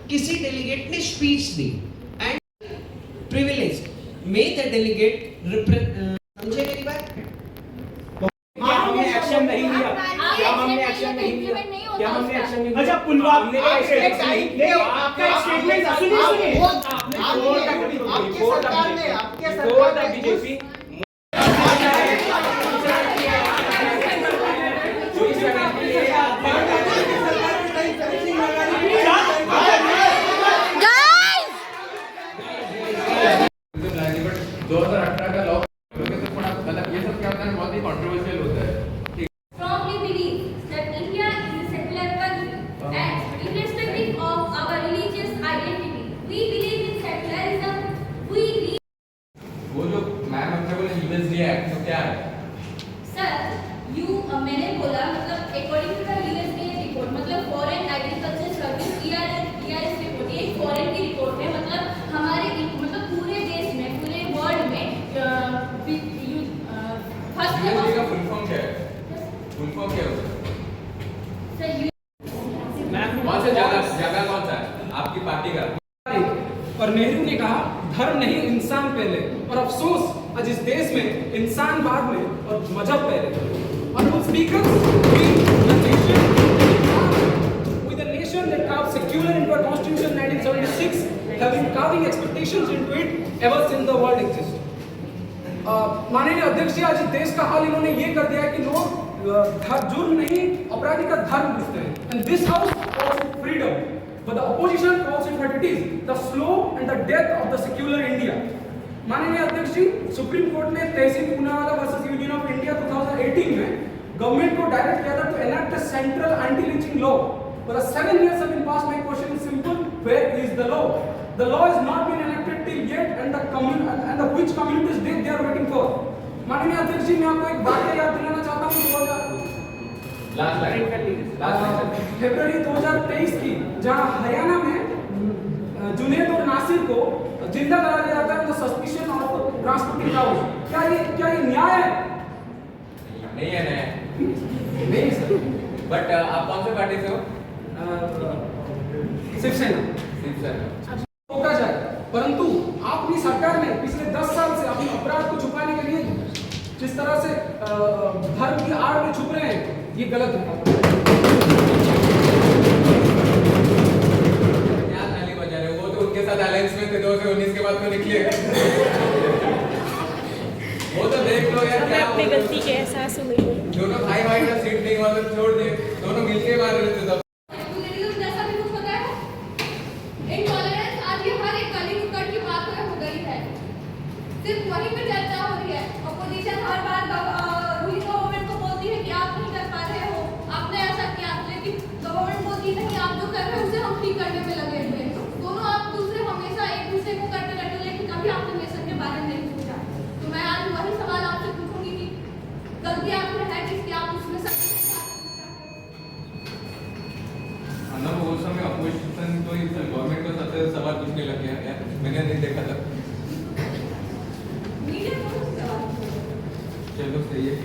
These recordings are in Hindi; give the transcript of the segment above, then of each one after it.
किसी डेलीगेट ने speech the and privilege may the delegate समझे मेरी बात? क्या हमने एक्शन नहीं लिया? क्या हमने एक्शन नहीं लिया? क्या हमने एक्शन नहीं लिया? अच्छा पुलवामा ने आपका स्टेटमेंट सुनिए आपके सरकार ने बीजेपी मैंने बोला मतलब according to the USDA report मतलब foreign agriculture service ERS report, ये फॉरेन की रिपोर्ट है। मतलब हमारे मतलब पूरे देश में पूरे वर्ल्ड में फर्स्ट यूएसडीए का फुल फॉर्म क्या है? फुल फॉर्म क्या है सर? कौन सा जगह कौन सा है आपकी पार्टी का? और नेहरू ने कहा धर्म नहीं इंसान पहले, और अफसोस आज इस देश में इंसान बाद में और मजहब पहले। Honorable speakers, with a nation that carved secular into our constitution in 1976, have been carving expectations into it ever since the world exists. माननीय अध्यक्ष जी, आज इस देश का हाल इन्होंने ये कर दिया है कि लोग जुर्म नहीं अपराधी का धर्म पूछते हैं, and this house calls it freedom, but the opposition calls it what it is, the slow and the death of the secular India. माननीय अध्यक्ष जी, सुप्रीम कोर्ट ने Tehseen Poonawalla versus union of India 2018 में गवर्नमेंट को डायरेक्ट किया था to enact a central anti lynching law, but 7 years have been passed. My question is simple: where is the law? The law has not been enacted till yet, and the which communities they are waiting for. माननीय अध्यक्ष जी, मैं आपको एक बात याद दिलाना चाहता हूँ फरवरी 2023 की, जहाँ हरियाणा में जुनैद और नासिर को जिंदा करा दिया जाता है सस्पिशन ऑफ ट्रांसपोर्टिंग हाउस। क्या ये न्याय है? नहीं है न्याय। नहीं सर। बट आप कौन से पार्टी से हो? शिवसेना। रोका जाए, परंतु आपकी सरकार ने पिछले 10 साल से अपने अपराध को छुपाने के लिए जिस तरह से धर्म की आड़ में छुप रहे हैं, ये गलत है। क्या ताली बजा रहे हो? वो तो उनके साथ अलायंस में थे 2019 के बाद तो निकले। वो तो देख लो यार, हमें अपनी गलती के एहसास हुई। दोनों भाई का सीट नहीं हुआ तो छोड़ दे, दोनों मिलके मार रहे थे तब। जैसा भी कुछ होता है इनटॉलरेंस आज ये हर एक गली नुक्कड़ की बात हो गई है, सिर्फ वहीं पे चर्चा हो रही है। अपोजिशन हर बार रूलिंग गवर्नमेंट को बोलती है कि आप नहीं कर पा रहे हो, आपने ऐसा किया, लेकिन गवर्नमेंट बोलती नहीं आप जो कर रहे हो उसे हम ठीक करने में लगे हुए हैं। दोनों आप दूसरे हमेशा एक दूसरे को करते रहते, लेकिन कभी आपने नेशन के बारे में नहीं सोचा। तो मैं आज वही सवाल आपसे पूछूंगी कि गलती आपने है किसकी, आप उसमें सब वो समय अपोजिशन तो गवर्नमेंट को सबसे सवाल पूछने लग गया है, मैंने नहीं देखा था। चलो सही है,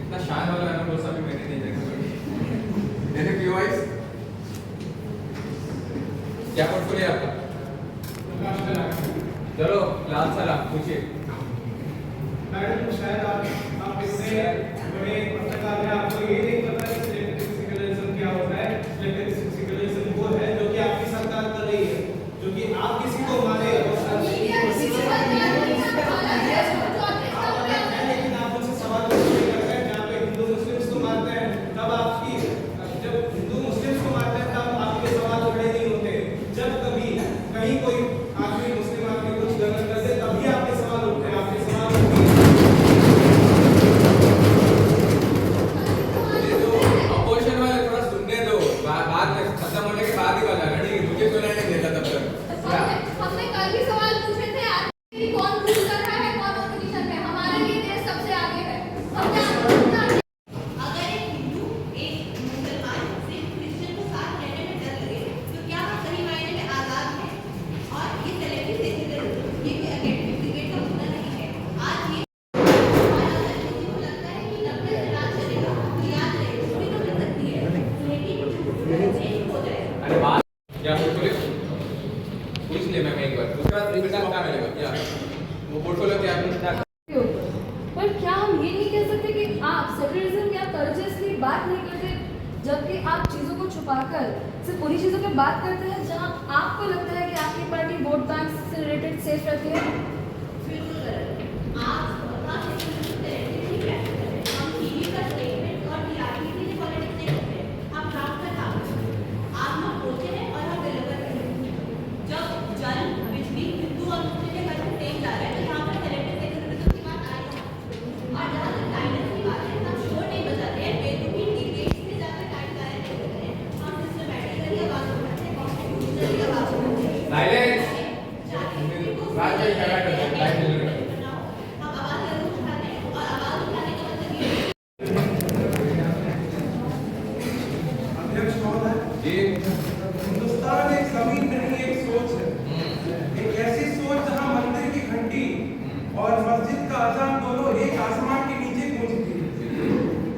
इतना शान वाला अनुभव भी मैंने नहीं देखा। मैंने क्यों वाइस क्या पोर्टफोलियो आपका? चलो लाल सर आप पूछिए। मैडम शायद आप इससे बड़े पत्रकार हैं, आपको ये नहीं पता कि सिलेक्टिव सेक्युलरिज्म क्या होता है। सिलेक्टिव सेक्युलरिज्म वो है जो कि आपकी सरकार कर रही है, जो कि आप किसी को मारे और लेकिन आप उनसे सवाल नहीं करते हैं। जहाँ पे हिंदू मुस्लिम्स को मारते हैं तब आपकी, जब हिंदू मुस्लिम्स को मारते हैं तब आपके सवाल खड़े नहीं होते। जब कभी कहीं कोई आदमी मुस्लिम आदमी कुछ गलत कर दे तभी आपके सवाल उठते हैं। आपके सवाल क्या मिलेगा, क्या वो पोर्टफोलियो क्या है? के ऊपर। पर क्या हम ये नहीं कह सकते कि आप सेक्युलरिज्म या कल्चरली बात नहीं करते, जबकि आप चीज़ों को छुपाकर सिर्फ उन्हीं चीज़ों पे बात करते हैं जहां आपको लगता है कि आपकी पार्टी वोट बैंक से रिलेटेड सेफ रहती है? आप बता सकते हैं ठीक है, हम टीवी का स्टेटमेंट और टीआरपी की पॉलिटिक्स नहीं करते, हम ग्राउंड का काम करते हैं। आप लोग बोलते हैं और हम डिलीवर करते हैं। जब जल बिजली हिंदू और मुस्लिम के घर में सेम जा रहा है तो यहाँ पर सेलेक्टिव सेक्युलरिज्म की बात आएगी। और जहाँ तक गाइडेंस की बात है, हम शोर नहीं बजाते हैं, बेतुकी डिबेट्स में जाकर गाइडलाइन नहीं देते हैं, हम सिस्टमैटिकली आवाज उठाते हैं, कॉन्स्टिट्यूशनली आवाज उठाते हैं। साइलेंस राज्य क्या करते हैं? हम आवाज जरूर उठाते हैं और आवाज उठाने का मतलब ये है अध्यक्ष महोदय, जी हिंदुस्तान एक जमीन नहीं एक सोच है, एक ऐसी सोच जहां मंदिर की घंटी और मस्जिद का अजान दोनों एक आसमान के नीचे गूंजती है।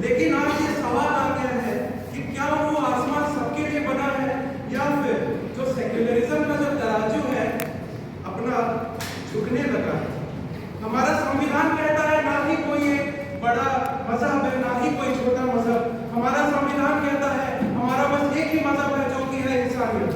लेकिन आज ये सवाल आ गया है कि क्या वो आसमान सबके लिए बना है या फिर जो सेक्युलरिज्म का जो तराजू है अपना झुकने लगा है। हमारा संविधान कहता है ना ही कोई एक बड़ा मजहब है ना ही कोई छोटा मजहब, हमारा संविधान कहता है हमारा बस एक ही मजहब है जो कि है इंसानियत।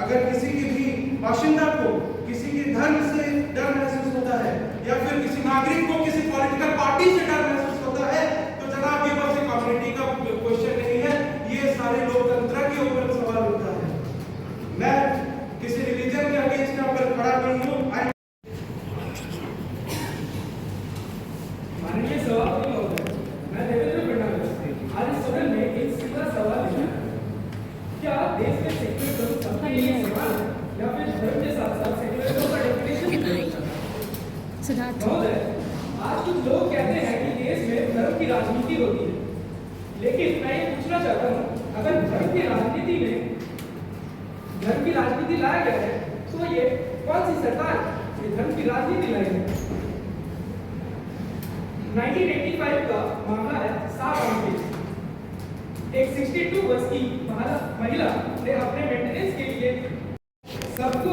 अगर किसी की भी बाशिंदा को किसी के धर्म से डर महसूस होता है या फिर किसी नागरिक को किसी पॉलिटिकल पार्टी से डर महसूस होता है तो जनाब ये बस एक कम्युनिटी का क्वेश्चन नहीं है, ये सारे लोकतंत्र के ऊपर सवाल उठता है। मैं किसी रिलीजन के अगेंस्ट यहाँ पर खड़ा नहीं हूँ। माननीय सभापति महोदय, मैं देवेंद्र फडणवीस आज इस सदन में एक सीधा सवाल है, क्या देश में सेक्युलरिज्म सबके लिए सवाल है या फिर धर्म के साथ साथ सेक्युलरिज्म का डेफिनेशन? सिद्धार्थ महोदय, आज कुछ लोग कहते हैं कि देश में धर्म की राजनीति होती है, लेकिन मैं ये पूछना चाहता हूँ, अगर धर्म की राजनीति लाया गया है तो ये कौन सी सरकार ये धर्म की राजनीति लाई है? 1985 का मामला है साफ केस। एक 62 वर्ष की महिला ने अपने मेंटेनेंस के लिए सबको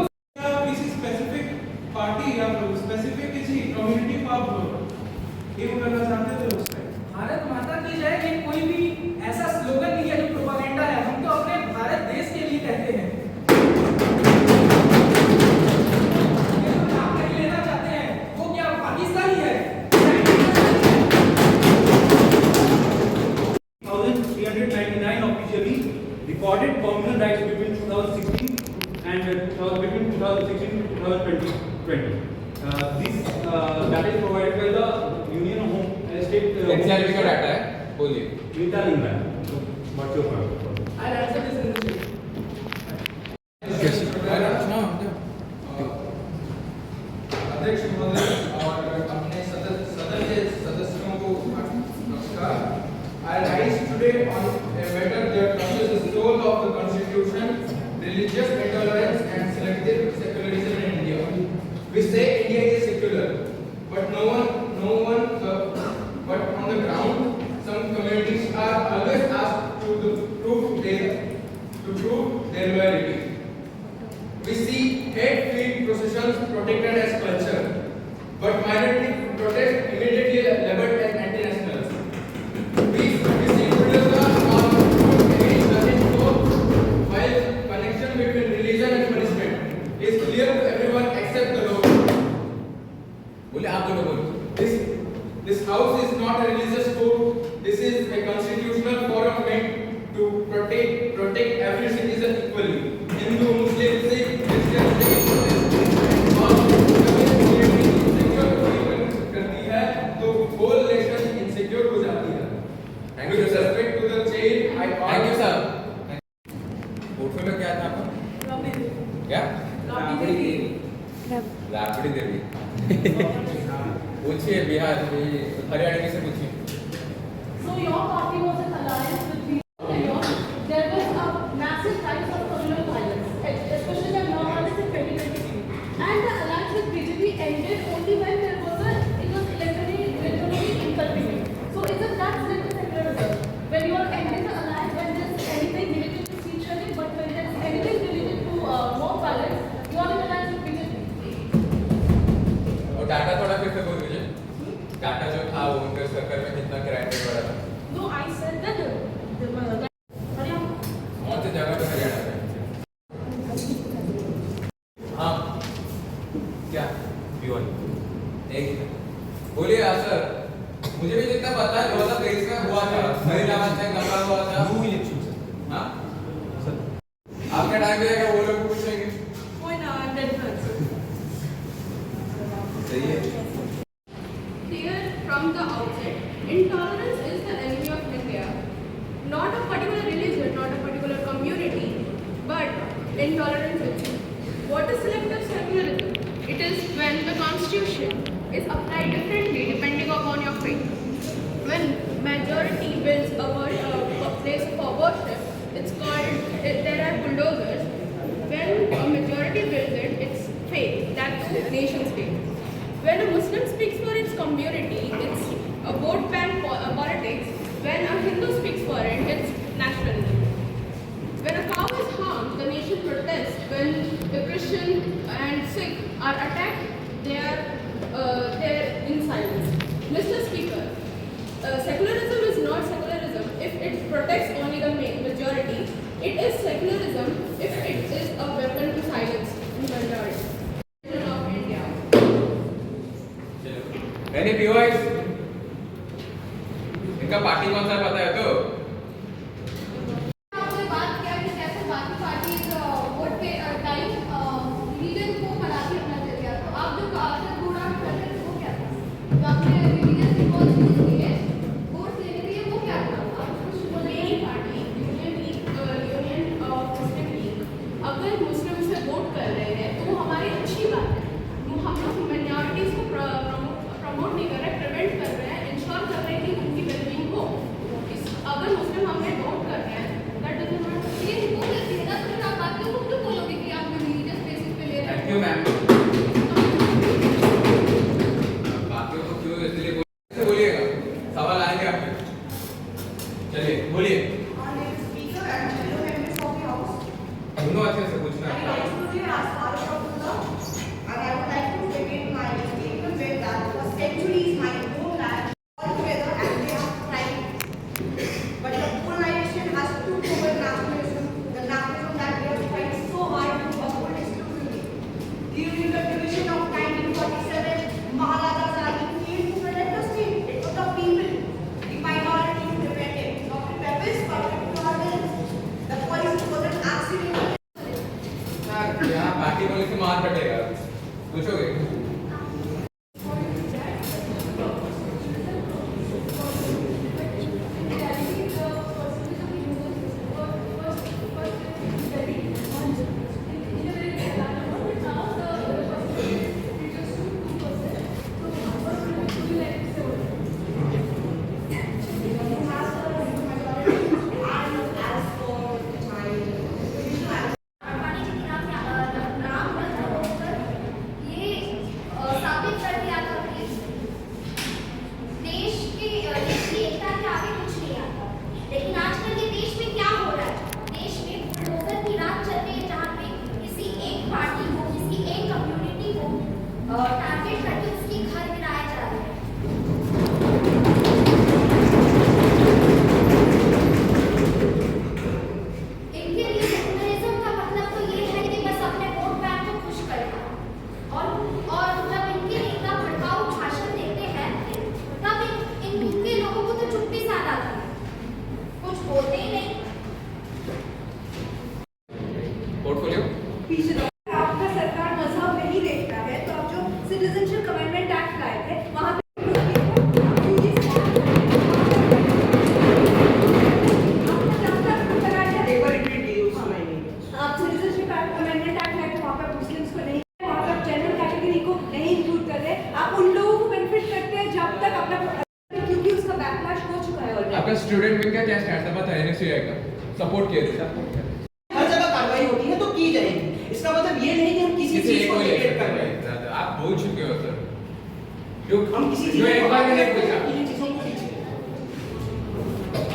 किसी स्पेसिफिक पार्टी या स्पेसिफिक किसी कम्युनिटी को आप एम करना चाहते थे उस टाइम? भारत माता की जय ये कोई भी ऐसा स्लोगन नहीं है जो प्रोपेगेंडा है, हम तो अपने भारत देश के लिए कहते हैं। ये जो नाम नहीं लेना चाहते हैं वो क्या पाकिस्तानी है? 1399 officially recorded communal rights between 2016 and between 2016 to 2020. That is provided by the Union Home State. NCRB का डाटा है, बोलिए। मीठा नहीं है, बच्चों पर। I'll answer this in the chat. अध्यक्ष महोदय और अपने सदन के सदस्यों को नमस्कार। I rise today on a matter that touches the soul of the Constitution, religious intolerance and selective secularism in India. We say India is secular, but but on the ground, some communities are always asked to prove their loyalty. We see hate-filled processions protected as culture, but minority protests immediately labeled as anti-nationals. We see Buddhism against the hate while connection between religion and punishment is clear to everyone except the law. बोले आप बोलो। This house is not a religious court. This is a constitutional forum meant to protect every citizen equally. Hindu, Muslim, Sikh, Christian, और कम्युनिटी इंसिक्योर करती है तो whole nation insecure हो जाती है। Thank you with respect to the chair. Thank you sir. Portfolio क्या था आपका? क्या? राबड़ी देवी। पूछिए बिहार हरियाणा में से पूछिए। So your party was in alliance with BJP. There was a massive rise of communal violence, especially in non-violence in 2023. And the alliance with BJP ended only when it was literally inconvenient. So isn't that still secularism? When you are ending the alliance, when there's anything related to siege running, but when there's anything related to more violence, you are in alliance with BJP. Time मिलेगा वो लोग पूछेंगे। कोई ना, I'm ready to answer. सही है। Clear from the outset, intolerance is the enemy of India. Not a particular religion, not a particular community, but intolerance itself. What is selective secularism? It is when the constitution is applied differently depending upon your faith. When majority builds a place for worship, it's called, there are bulldozers. When a majority builds it, it's faith, that too nation state. When a Muslim speaks for its community, it's a vote bank politics. When a Hindu speaks for it, it's nationalism. When a cow is harmed, the nation protests. When the Christian and Sikh are attacked, they are in silence. Mr. Speaker, secularism is not secularism if it protects only the majority. It is secularism if it is a weapon to silence the minority. Of India. Any POIs? इनका पार्टी कौन सा पता है तो? आपने बात किया कि कैसे बाकी पार्टीज वोट के टाइम रिलीजन को मराठी अपना जरिया, तो आप जो आपने पूरा करते थे वो क्या था? जो आपने रिलीजन की कौन सी चीज है वोट लेने के लिए वो क्या था? आप कुछ बोलेंगे party union of Muslim league अगर मुस्लिम से वोट कर रहे हैं तो वो हमारी अच्छी बात है। हम लोग माइनॉरिटीज को प्रमोट नहीं कर रहे, प्रिवेंट कर रहे हैं, इंश्योर कर रहे हैं कि उनकी वेलबींग हो। अगर मुस्लिम हमें वोट कर रहे हैं दैट डजंट मैटर। ये वो कहती है ना, फिर आप बात क्यों बोलोगे कि आप रिलीजियस बेसिस पे ले रहे हैं? Thank you ma'am. बाकियों को क्यों इसलिए बोलिएगा, सवाल आएंगे आपके। चलिए बोलिए। दोनों अच्छे से पूछना है। During the division of 1947, Mahatma Gandhi came to protect the state. It was the people, the minority who defended, not the weapons, but the tolerance. The policy was an accident. यहाँ पार्टी पुलिस से मार पड़ेगा, पूछोगे? साबित कर दिया था कि देश की एकता के आगे कुछ नहीं आता। लेकिन आजकल ये देश में क्या हो रहा है? देश में बुलडोजर की राज चल रही है, जहाँ पे किसी एक पार्टी को, किसी एक कम्युनिटी को टारगेट करके उसके घर गिराए जा रहे हैं। इनके लिए सेकुलरिज्म का मतलब तो ये है कि बस अपने वोट बैंक को खुश करना। और जब इनके नेता भड़काऊ भाषण देते हैं तब इनके लोगों को तो चुप्पी सा आता है, कुछ बोलते ही नहीं। पोर्टफोलियो आपका सरकार मजहब नहीं देखता है, तो आप जो सिटीजनशिप अमेंडमेंट एक्ट लाए थे वहाँ पे आप सिटीजनशिप अमेंडमेंट एक्ट लाए थे, वहाँ पे मुस्लिम्स को नहीं, वहाँ पे जनरल कैटेगरी को नहीं इंक्लूड कर रहे। आप उन लोगों को बेनिफिट करते हैं जब तक अपना, क्योंकि उसका बैकलैश हो चुका है ऑलरेडी। आपका स्टूडेंट विंग का क्या स्टैंड था पता है? एनएसयूआई का सपोर्ट किया था। हर जगह कार्रवाई होती है तो की जाएगी, इसका मतलब ये नहीं कि हम किसी चीज को नेगलेक्ट कर रहे हैं। आप बोल चुके हो सर, जो हम किसी जो एक बार मैंने को पूछा, इन चीजों को कीजिए।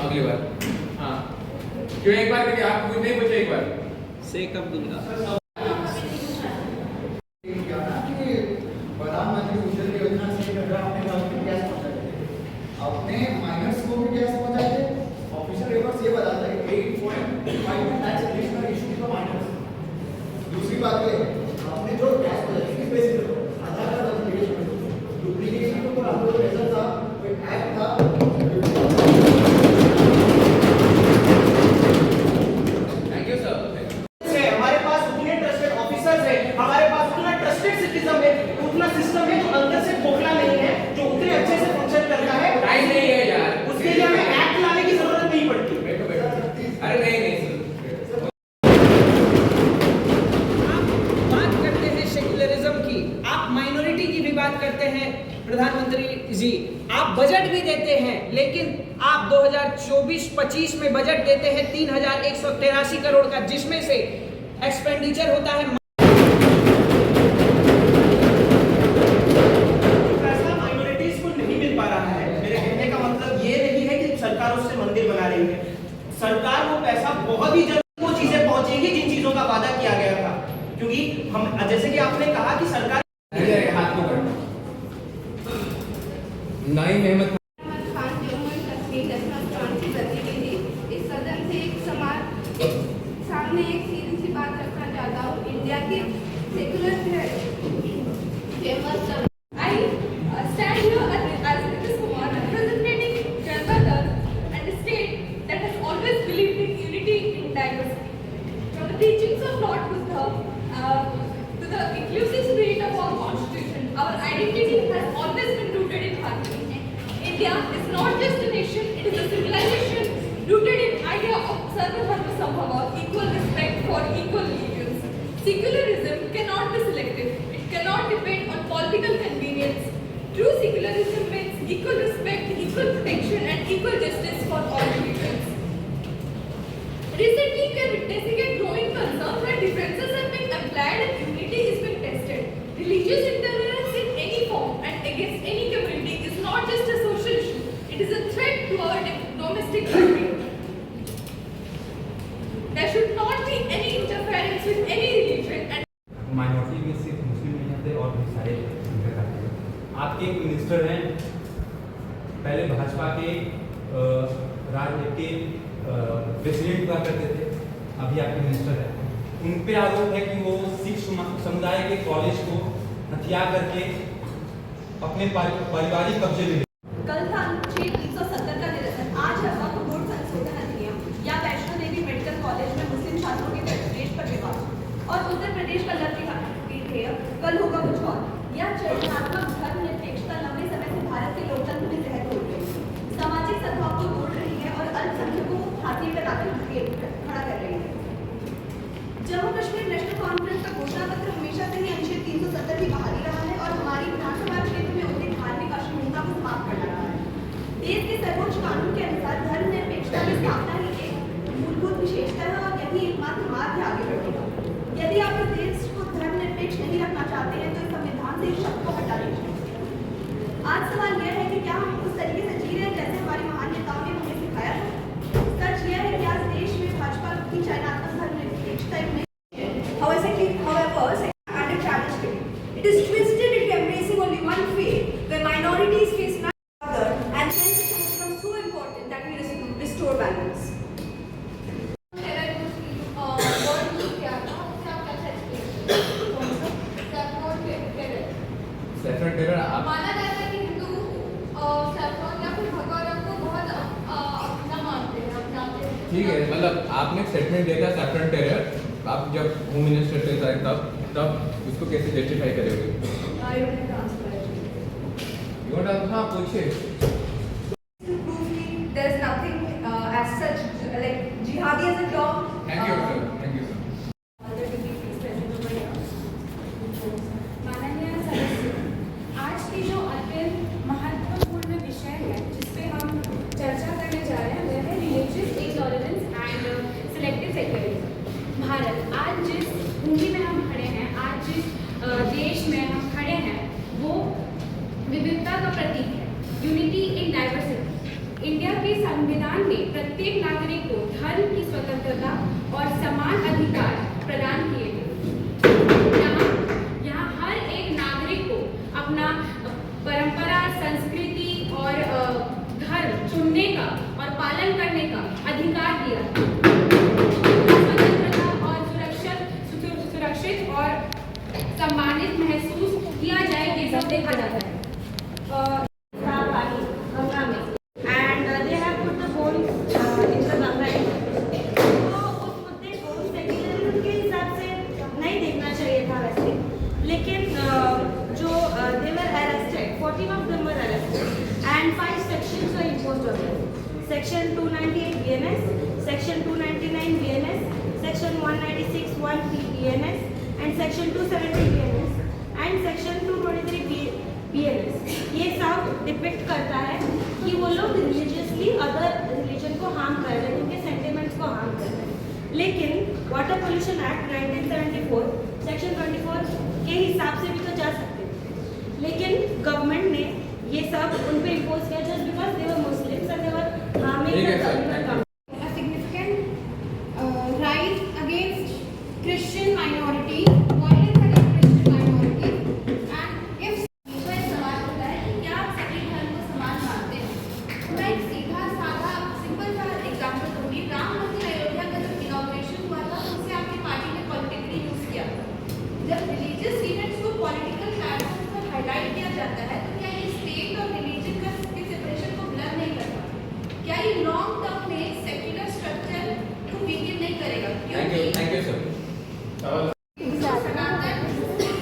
अगली बार हाँ क्यों एक बार करके आप कुछ नहीं पूछे एक बार से कब दूंगा? प्रधानमंत्री उज्ज्वला योजना से अपने गांव में गैस पहुंचाए थे, अपने माइनर्स को भी गैस पहुंचाए थे। ऑफिशियल पेपर्स ये बताता है 8.5 tax additional issue for miners. दूसरी बात ये आपने जो गैस पहुंचाई किस बेसिस पे? आधार कार्ड डुप्लीकेशन। डुप्लीकेशन के ऊपर हम लोग मेजर था, कोई एक्ट था। Thank you sir. से हमारे जी, आप बजट भी देते हैं, लेकिन आप 2024-25 में बजट देते हैं 3,183 करोड़ का, जिसमें से एक्सपेंडिचर होता है पैसा माइनॉरिटीज को नहीं मिल पा रहा है। मेरे कहने का मतलब ये नहीं है कि सरकार उससे मंदिर बना रही है। सरकार वो पैसा बहुत ही जल्द वो चीजें पहुंचेगी जिन चीजों का वादा किया गया था, क्योंकि हम जैसे कि आपने कहा कि सरकार हाथ को कर नाई अहमद खान जम्मू एंड कश्मीर नेशनल फ्रंट की प्रतिनिधि इस सदन से सामने एक सीधी सी बात रखना चाहता हूँ। इंडिया के secular famous I stand here as Ritesh Kumar representing Janata Dal and a state that has always believed in unity in diversity. From the teachings of Lord Buddha to the inclusive spirit of our constitution, our identity has always been rooted in harmony. India is not just a nation, it is a civilization rooted in idea of Sarva Dharma Sambhava, equal respect for equal religions. Secularism cannot be selective. It cannot depend on political convenience. True secularism means equal respect, equal protection and equal justice for all religions. Recently, we are witnessing a growing concern where differences are being applied and unity is being tested. Religious intolerance in any form and against any community is not just a social issue, it is a threat to our domestic well-being. There should not be any interference with any religion and minority में सिर्फ मुस्लिम नहीं आते और भी सारे इंटर आते हैं। आपके एक मिनिस्टर हैं, पहले भाजपा के राज्य के प्रेसिडेंट हुआ करते थे, अभी आपके मिनिस्टर हैं। उन पे आरोप है कि वो सिख समुदाय के कॉलेज को हथियार करके अपने पारिवारिक कब्जे में कल था अनुच्छेद 370 का निरसन। आज है वक्फ बोर्ड संशोधन अधिनियम या वैष्णो देवी मेडिकल कॉलेज में मुस्लिम छात्रों के प्रवेश पर विवाद और उत्तर प्रदेश का लक्ष्य विधेयक कल होगा कुछ और। यह चरणात्मक धर्मनिरपेक्षता लंबे समय से भारत के लोकतंत्र में जहर हो रही है, सामाजिक सद्भाव को तोड़ रही है और अल्पसंख्यकों को फांसी पर खड़ा कर रही है। जम्मू कश्मीर नेशनल कॉन्फ्रेंस का घोषणा पत्र हमेशा से ही अनुच्छेद 370 की बहाली रहा है और हमारी विधानसभा क्षेत्र में उनकी धार्मिक अश्लीलता को समाप्त करना रहा है। देश के सर्वोच्च कानून के अनुसार धर्मनिरपेक्षता की स्थापना ही एक मूलभूत विशेषता है और यही एकमात्र मार्ग है आगे बढ़ने का। यदि आप इस देश को धर्मनिरपेक्ष नहीं रखना चाहते हैं तो इस संविधान से इस शब्द को हटा दीजिए। आज सवाल यह है कि क्या हम उस तरीके से जी रहे हैं जैसे हमारी महान नेताओं ने हमें सिखाया था। सच यह है कि आज देश में भाजपा की चयनात्मक धर्मनिरपेक्षता नहीं है। However, under challenge today, it is twisted into embracing only one faith, where minorities face none other, and hence it has become so important that we restore balance. Saffron terror आप माना जाता है कि हिंदू सैफरन या फिर भगवा रंग को बहुत अपना मानते हैं, अपनाते हैं। ठीक है, मतलब आपने स्टेटमेंट दिया था सेफरन टेरर, आप जब होम मिनिस्टर थे तब उसको कैसे जस्टिफाई करोगे? हाँ पूछिए। There is nothing as such like jihadi as a term. Thank you sir, thank you sir. माननीय सदस्य, आज की जो अत्यंत महत्वपूर्ण विषय है जिस पे हम चर्चा करने जा रहे हैं वह है religious intolerance and selective secularism. Bharat आज जिस भूमि में हम खड़े हैं, आज जिस देश में हम खड़े हैं, वो विविधता का प्रतीक है, यूनिटी इन डाइवर्सिटी। इंडिया के संविधान में प्रत्येक नागरिक को धर्म की स्वतंत्रता और समान अधिकार प्रदान किए गए। यहाँ हर एक नागरिक को अपना परंपरा, संस्कृति और धर्म चुनने का और पालन करने का अधिकार दिया। स्वतंत्रता और सुरक्षित और सम्मानित महसूस किया जाए, ये सब देखा जाता है। गंगा में and they have put the bones in the Ganga river. तो उस मुद्दे को सेक्युलरिज्म के हिसाब से नहीं देखना चाहिए था वैसे, लेकिन जो they were arrested, 14 of them were arrested and 5 sections were imposed on them. Section 298 BNS, Section 299 BNS, Section 196 1 BNS and Section 270 BNS and Section 223 PLS, ये सब डिपिक्ट करता है कि वो लोग रिलीजियसली अदर रिलीजन को हार्म कर रहे हैं, उनके सेंटिमेंट्स को हार्म कर रहे हैं। लेकिन वाटर पोल्यूशन एक्ट 1974 सेक्शन 24 के हिसाब से भी तो जा सकते थे, लेकिन गवर्नमेंट ने ये सब उन पे इम्पोज किया just because they were Muslims and they were harming the community. A significant rise against Christian minority, violence against Christian minority, and if मुझे सवाल होता है कि क्या आप सभी धर्म को समान मानते हैं? तो मैं एक सीधा साधा सिंपल सा एग्जांपल दूंगी। राम मंदिर अयोध्या का जब इनॉग्रेशन हुआ था तो उसे आपकी पार्टी ने पॉलिटिकली यूज किया था। जब रिलीजियस इवेंट्स को पॉलिटिकल प्लेटफॉर्म पर हाईलाइट किया जाता है तो क्या ये स्टेट और रिलीजन का सेपरेशन को ब्लर नहीं करता? क्या ये लॉन्ग टर्म में सेक्युलर स्ट्रक्चर को वीकन नहीं करेगा? Thank you sir. Sanatan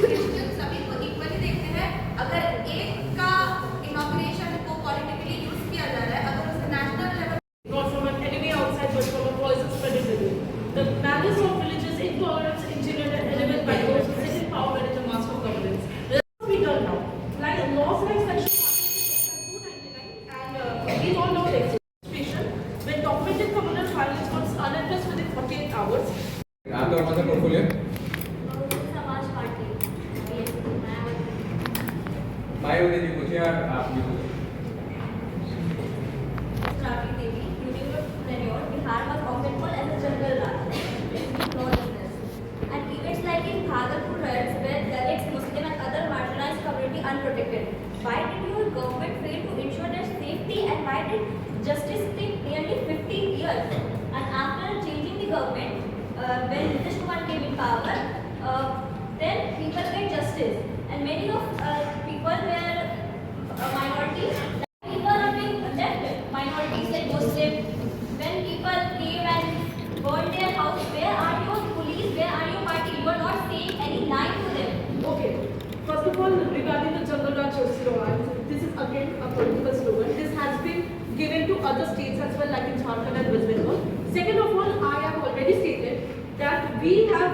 Christian सभी को इक्वली देखते हैं। अगर एक का इनॉग्रेशन को पॉलिटिकली यूज किया जा रहा है, अगर उसे national level not from an enemy outside but from a poison spreading within. The malice of religious intolerance engineered an element by those who sit in power and in the master of governance. This must be done now. Like laws like section 299 and we all know the execution when documented communal violence was unaddressed within 48 hours. आपका कौन सा पोर्टफोलियो? समाज पार्टी मायावती जी पूछिए और आप भी पूछिए। Ravi Devi, during her tenure, Bihar was often called as a jungle Raj, lawlessness. And events like in Bhagalpur riots where Dalits, Muslim and other marginalized community unprotected. Why did your government fail to ensure their safety and why did justice take nearly 15 years? And after changing the government, when Nitish Kumar came in power, then people get justice. And many of people were minorities. People are being left minorities like Muslim. When people came and burned their house, where are your police? Where are your party? You are not saying any line to them. Okay. First of all, regarding the Jungle Raj slogan, this is again a political slogan. This has been given to other states as well, like in Jharkhand and West Bengal. Second of all, I have already stated that we have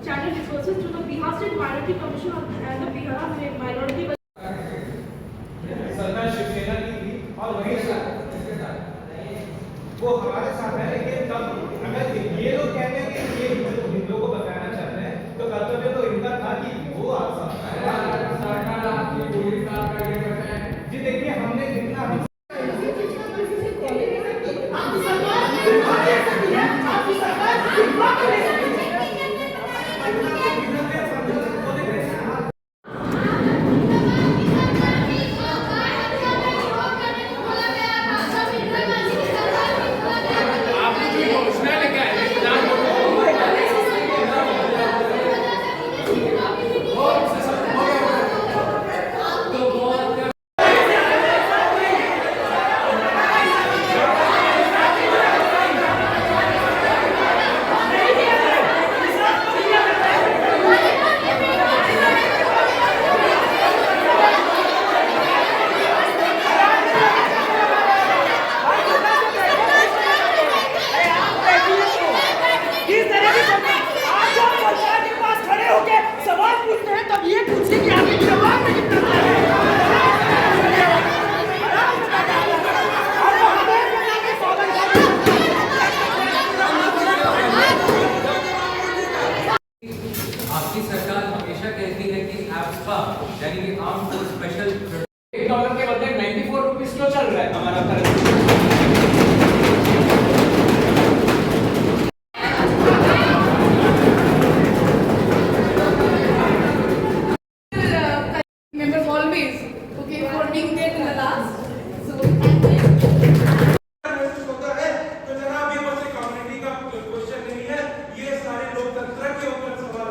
channeled resources to the Bihar State Minority Commission and the Bihar Minority. सरकार शिवसेना की थी और वही वो हमारे साथ है, लेकिन तब अगर ये लोग कहते हैं कि ये हिंदुओं को बताना चाहते हैं तो कर्तव्य तो इनका था कि वो आप जी देखिए हमने जितना आपकी सरकार हमेशा कहती है कि एप्सपा यानी कि आर्म फोर्स स्पेशल $1 के बदले 94 रुपीस क्यों चल रहा है हमारा members always okay for being there in the last. So होता है तो जनाब ये बस कम्युनिटी का क्वेश्चन नहीं है, ये सारे लोकतंत्र के ऊपर सवाल।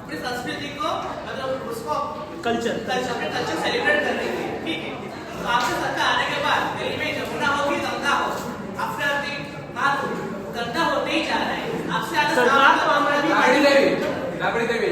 अपनी संस्कृति को मतलब उसको कल्चर सेलिब्रेट कर रही थी, ठीक है। तो आपसे सरकार आने के बाद दिल्ली में जमुना होगी गंगा हो, आपसे आती हाथ गंदा होते ही जा रहा है। आपसे सरकार राबड़ी देवी